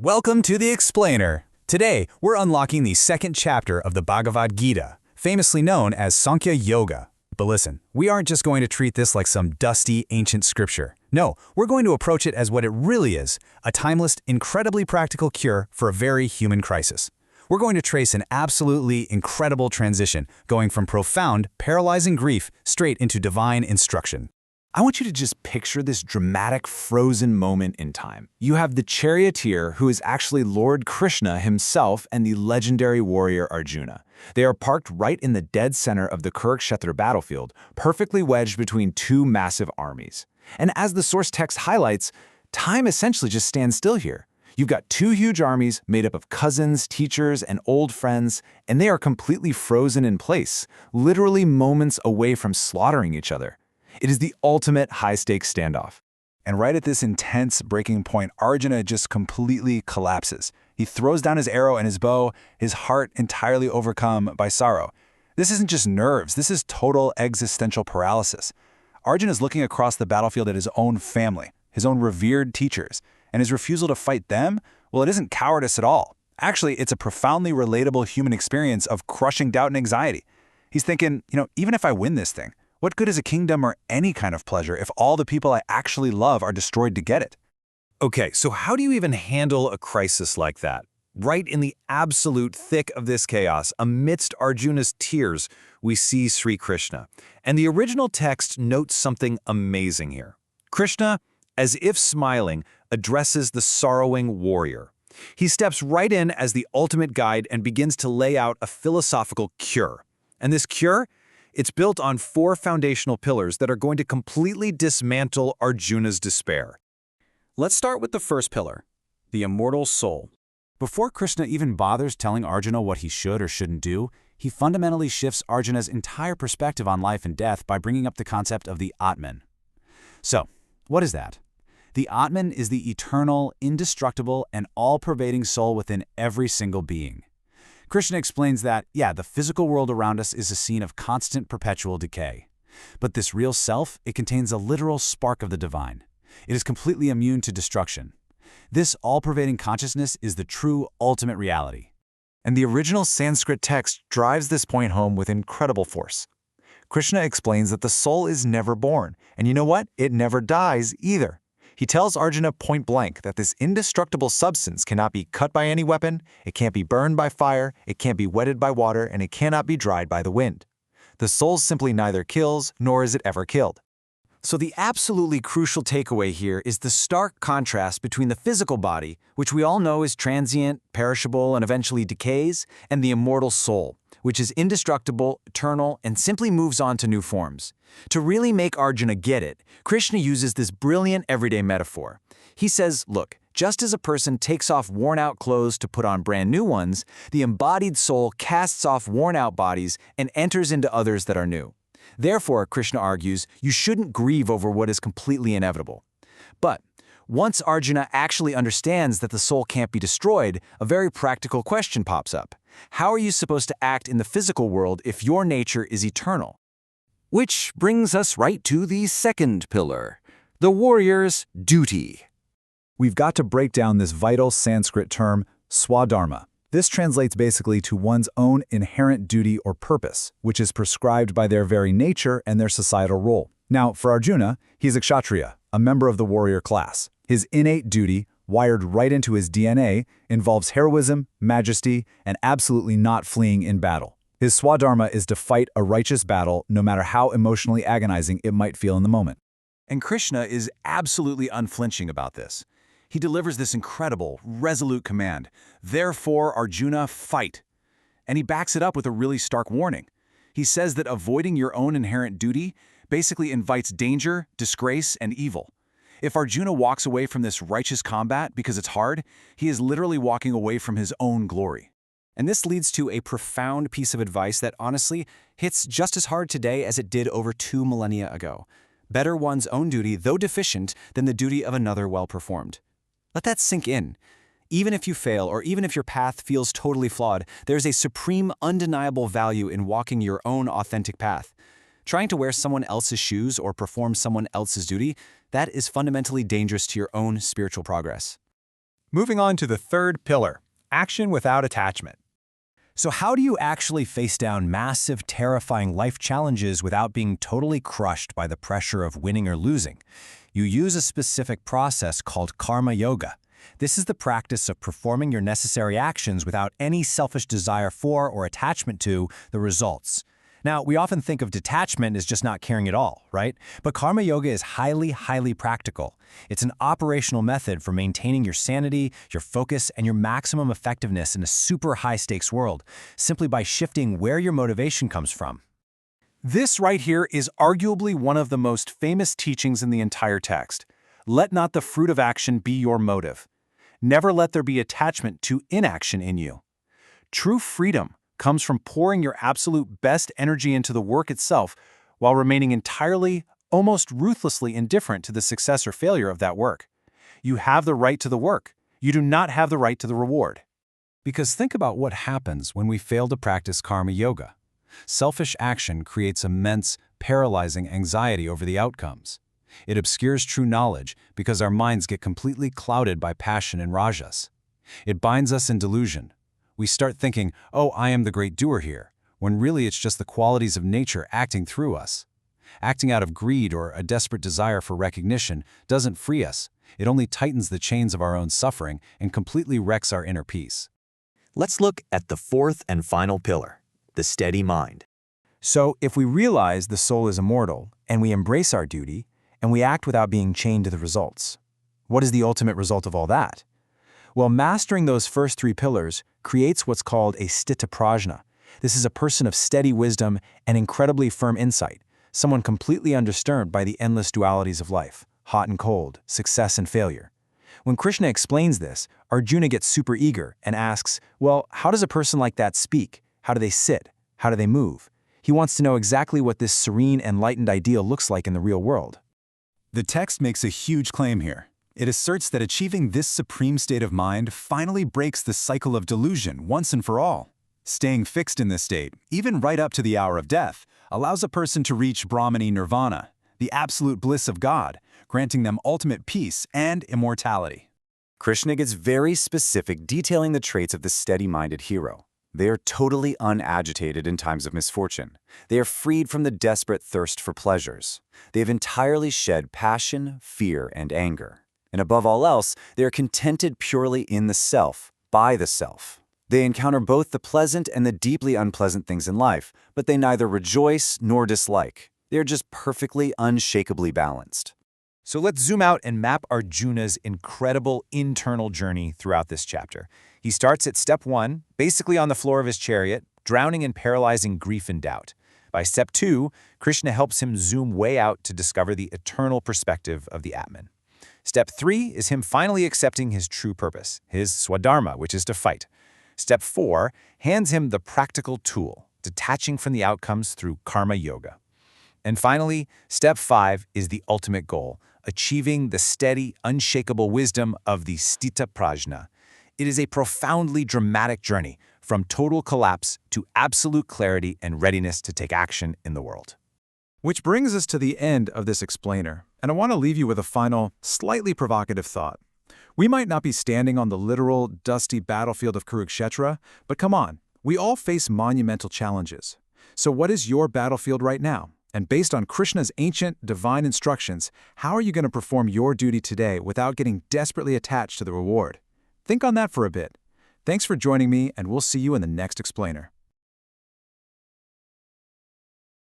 Welcome to the Explainer. Today, we're unlocking the second chapter of the Bhagavad Gita, famously known as Sankhya Yoga. But listen, we aren't just going to treat this like some dusty, ancient scripture. No, we're going to approach it as what it really is, a timeless, incredibly practical cure for a very human crisis. We're going to trace an absolutely incredible transition, going from profound, paralyzing grief straight into divine instruction. I want you to just picture this dramatic frozen moment in time. You have the charioteer, who is actually Lord Krishna himself, and the legendary warrior Arjuna. They are parked right in the dead center of the Kurukshetra battlefield, perfectly wedged between two massive armies. And as the source text highlights, time essentially just stands still here. You've got two huge armies made up of cousins, teachers, and old friends, and they are completely frozen in place, literally moments away from slaughtering each other. It is the ultimate high-stakes standoff. And right at this intense breaking point, Arjuna just completely collapses. He throws down his arrow and his bow, his heart entirely overcome by sorrow. This isn't just nerves, this is total existential paralysis. Arjuna is looking across the battlefield at his own family, his own revered teachers, and his refusal to fight them, well, it isn't cowardice at all. Actually, it's a profoundly relatable human experience of crushing doubt and anxiety. He's thinking, even if I win this thing, what good is a kingdom or any kind of pleasure if all the people I actually love are destroyed to get it? Okay, so how do you even handle a crisis like that? Right in the absolute thick of this chaos, amidst Arjuna's tears, we see Sri Krishna. And the original text notes something amazing here. Krishna, as if smiling, addresses the sorrowing warrior. He steps right in as the ultimate guide and begins to lay out a philosophical cure. And this cure? It's built on four foundational pillars that are going to completely dismantle Arjuna's despair. Let's start with the first pillar, the immortal soul. Before Krishna even bothers telling Arjuna what he should or shouldn't do, he fundamentally shifts Arjuna's entire perspective on life and death by bringing up the concept of the Atman. So, what is that? The Atman is the eternal, indestructible, and all-pervading soul within every single being. Krishna explains that, the physical world around us is a scene of constant, perpetual decay. But this real self, it contains a literal spark of the divine. It is completely immune to destruction. This all-pervading consciousness is the true, ultimate reality. And the original Sanskrit text drives this point home with incredible force. Krishna explains that the soul is never born, and you know what? It never dies either. He tells Arjuna point blank that this indestructible substance cannot be cut by any weapon, it can't be burned by fire, it can't be wetted by water, and it cannot be dried by the wind. The soul simply neither kills, nor is it ever killed. So the absolutely crucial takeaway here is the stark contrast between the physical body, which we all know is transient, perishable, and eventually decays, and the immortal soul, which is indestructible, eternal, and simply moves on to new forms. To really make Arjuna get it, Krishna uses this brilliant everyday metaphor. He says, look, just as a person takes off worn-out clothes to put on brand new ones, the embodied soul casts off worn-out bodies and enters into others that are new. Therefore, Krishna argues, you shouldn't grieve over what is completely inevitable. But once Arjuna actually understands that the soul can't be destroyed, a very practical question pops up. How are you supposed to act in the physical world if your nature is eternal? Which brings us right to the second pillar, the warrior's duty. We've got to break down this vital Sanskrit term, swadharma. This translates basically to one's own inherent duty or purpose, which is prescribed by their very nature and their societal role. Now, for Arjuna, he's a kshatriya, a member of the warrior class. His innate duty, wired right into his DNA, involves heroism, majesty, and absolutely not fleeing in battle. His swadharma is to fight a righteous battle no matter how emotionally agonizing it might feel in the moment. And Krishna is absolutely unflinching about this. He delivers this incredible, resolute command, therefore Arjuna, fight. And he backs it up with a really stark warning. He says that avoiding your own inherent duty basically invites danger, disgrace, and evil. If Arjuna walks away from this righteous combat because it's hard, he is literally walking away from his own glory. And this leads to a profound piece of advice that honestly hits just as hard today as it did over 2 millennia ago. Better one's own duty, though deficient, than the duty of another well-performed. Let that sink in. Even if you fail, or even if your path feels totally flawed, there's a supreme, undeniable value in walking your own authentic path. Trying to wear someone else's shoes or perform someone else's duty, that is fundamentally dangerous to your own spiritual progress. Moving on to the third pillar, action without attachment. So how do you actually face down massive, terrifying life challenges without being totally crushed by the pressure of winning or losing? You use a specific process called Karma Yoga. This is the practice of performing your necessary actions without any selfish desire for or attachment to the results. Now, we often think of detachment as just not caring at all, right? But Karma Yoga is highly practical. It's an operational method for maintaining your sanity, your focus, and your maximum effectiveness in a super high-stakes world, simply by shifting where your motivation comes from. This right here is arguably one of the most famous teachings in the entire text. Let not the fruit of action be your motive. Never let there be attachment to inaction in you. True freedom comes from pouring your absolute best energy into the work itself while remaining entirely, almost ruthlessly indifferent to the success or failure of that work. You have the right to the work. You do not have the right to the reward. Because think about what happens when we fail to practice Karma Yoga. Selfish action creates immense, paralyzing anxiety over the outcomes. It obscures true knowledge because our minds get completely clouded by passion and rajas. It binds us in delusion. We start thinking, oh, I am the great doer here, when really it's just the qualities of nature acting through us. Acting out of greed or a desperate desire for recognition doesn't free us. It only tightens the chains of our own suffering and completely wrecks our inner peace. Let's look at the fourth and final pillar, the steady mind. So, if we realize the soul is immortal, and we embrace our duty, and we act without being chained to the results, what is the ultimate result of all that? Well, mastering those first three pillars creates what's called a sthita prajna. This is a person of steady wisdom and incredibly firm insight, someone completely undisturbed by the endless dualities of life, hot and cold, success and failure. When Krishna explains this, Arjuna gets super eager and asks, well, how does a person like that speak? How do they sit? How do they move? He wants to know exactly what this serene, enlightened ideal looks like in the real world. The text makes a huge claim here. It asserts that achieving this supreme state of mind finally breaks the cycle of delusion once and for all. Staying fixed in this state, even right up to the hour of death, allows a person to reach Brahmani nirvana, the absolute bliss of God, granting them ultimate peace and immortality. Krishna gets very specific, detailing the traits of the steady-minded hero. They are totally unagitated in times of misfortune. They are freed from the desperate thirst for pleasures. They have entirely shed passion, fear, and anger. And above all else, they are contented purely in the self, by the self. They encounter both the pleasant and the deeply unpleasant things in life, but they neither rejoice nor dislike. They are just perfectly, unshakably balanced. So let's zoom out and map Arjuna's incredible internal journey throughout this chapter. He starts at step 1, basically on the floor of his chariot, drowning in paralyzing grief and doubt. By step 2, Krishna helps him zoom way out to discover the eternal perspective of the Atman. Step 3 is him finally accepting his true purpose, his swadharma, which is to fight. Step 4 hands him the practical tool, detaching from the outcomes through Karma Yoga. And finally, step 5 is the ultimate goal, achieving the steady, unshakable wisdom of the sthita prajna. It is a profoundly dramatic journey from total collapse to absolute clarity and readiness to take action in the world. Which brings us to the end of this explainer, and I want to leave you with a final, slightly provocative thought. We might not be standing on the literal, dusty battlefield of Kurukshetra, but come on, we all face monumental challenges. So what is your battlefield right now? And based on Krishna's ancient, divine instructions, how are you going to perform your duty today without getting desperately attached to the reward? Think on that for a bit. Thanks for joining me, and we'll see you in the next explainer.